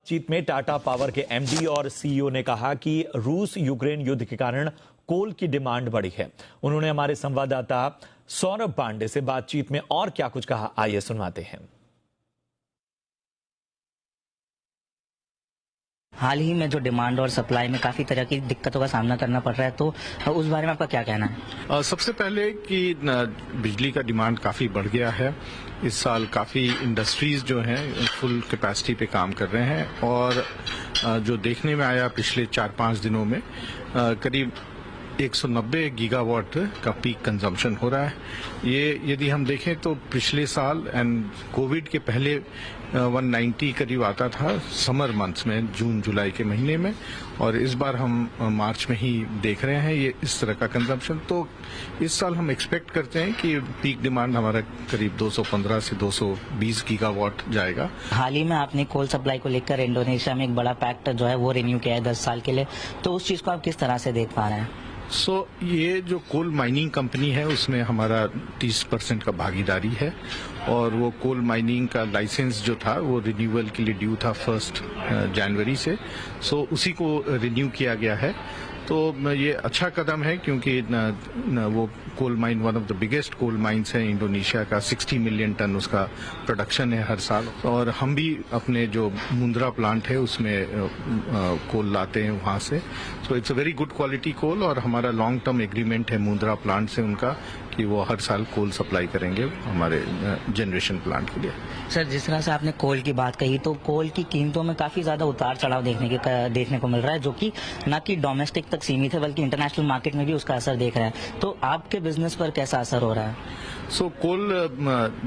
बातचीत में टाटा पावर के एमडी और सीईओ ने कहा कि रूस यूक्रेन युद्ध के कारण कोल की डिमांड बढ़ी है। उन्होंने हमारे संवाददाता सौरभ पांडे से बातचीत में और क्या कुछ कहा, आइए सुनवाते हैं। हाल ही में जो डिमांड और सप्लाई में काफी तरह की दिक्कतों का सामना करना पड़ रहा है, तो उस बारे में आपका क्या कहना है? सबसे पहले कि बिजली का डिमांड काफी बढ़ गया है। इस साल काफी इंडस्ट्रीज जो हैं फुल कैपेसिटी पे काम कर रहे हैं और जो देखने में आया पिछले 4-5 दिनों में करीब 190 गीगावाट का पीक कंजम्पशन हो रहा है। ये यदि हम देखें तो पिछले साल एंड कोविड के पहले 190 करीब आता था समर मंथ्स में, जून जुलाई के महीने में, और इस बार हम मार्च में ही देख रहे हैं ये इस तरह का कंजम्पशन। तो इस साल हम एक्सपेक्ट करते हैं कि पीक डिमांड हमारा करीब 215 से 220 गीगावाट जाएगा। हाल ही में आपने कोल सप्लाई को लेकर इंडोनेशिया में एक बड़ा पैक्ट जो है वो रिन्यू किया है 10 साल के लिए, तो उस चीज को आप किस तरह से देख पा रहे हैं? ये जो कोल माइनिंग कंपनी है उसमें हमारा 30% का भागीदारी है और वो कोल माइनिंग का लाइसेंस जो था वो रिन्यूअल के लिए ड्यू था 1 जनवरी से। उसी को रिन्यू किया गया है। तो ये अच्छा कदम है क्योंकि वो coal mine one of the biggest coal mines है इंडोनेशिया का। 60 मिलियन टन उसका प्रोडक्शन है हर साल और हम भी अपने जो मुंद्रा प्लांट है उसमें कोल लाते हैं वहां से। So it's a very good quality coal और हमारा लॉन्ग टर्म एग्रीमेंट है मुंद्रा प्लांट से उनका कि वो हर साल कोल सप्लाई करेंगे हमारे जनरेशन प्लांट के लिए। सर, जिस तरह से आपने कोल की बात कही, तो कोल की कीमतों में काफी ज्यादा उतार चढ़ाव देखने को मिल रहा है, जो कि न कि डोमेस्टिक तक सीमित है बल्कि इंटरनेशनल मार्केट में भी उसका असर देख रहा है। तो आपके बिजनेस पर कैसा असर हो रहा है? कोल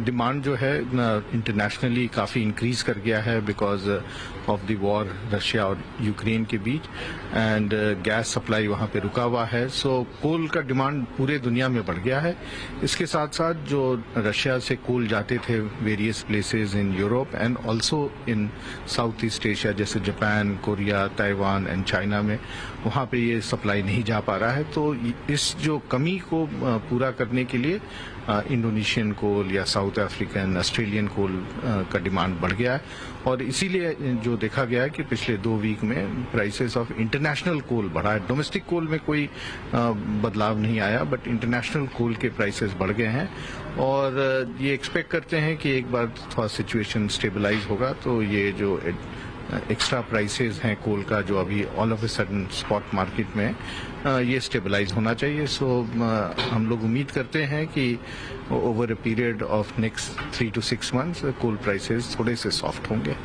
डिमांड जो है इंटरनेशनली काफी इंक्रीज कर गया है because of the war Russia और यूक्रेन के बीच, एंड गैस सप्लाई वहां पे रुका हुआ है। कोल का डिमांड पूरे दुनिया में बढ़ गया है। इसके साथ साथ जो रशिया से कोल जाते थे various places in Europe and also in South East Asia जैसे Japan, Korea, Taiwan and China में, वहां पे ये सप्लाई नहीं जा पा रहा है। तो इस जो कमी को पूरा करने के लिए इंडोनेशियन कोल या साउथ अफ्रीकन, ऑस्ट्रेलियन कोल का डिमांड बढ़ गया है और इसीलिए जो देखा गया है कि पिछले 2 वीक में प्राइसेस ऑफ इंटरनेशनल कोल बढ़ा है। डोमेस्टिक कोल में कोई बदलाव नहीं आया, बट इंटरनेशनल कोल के प्राइसेस बढ़ गए हैं और ये एक्सपेक्ट करते हैं कि एक बार थोड़ा सिचुएशन स्टेबलाइज होगा तो ये जो एक्स्ट्रा प्राइसेस हैं कोल का जो अभी all of a sudden spot market में ये स्टेबलाइज होना चाहिए। हम लोग उम्मीद करते हैं कि over a period of next 3 to 6 months coal prices थोड़े से सॉफ्ट होंगे।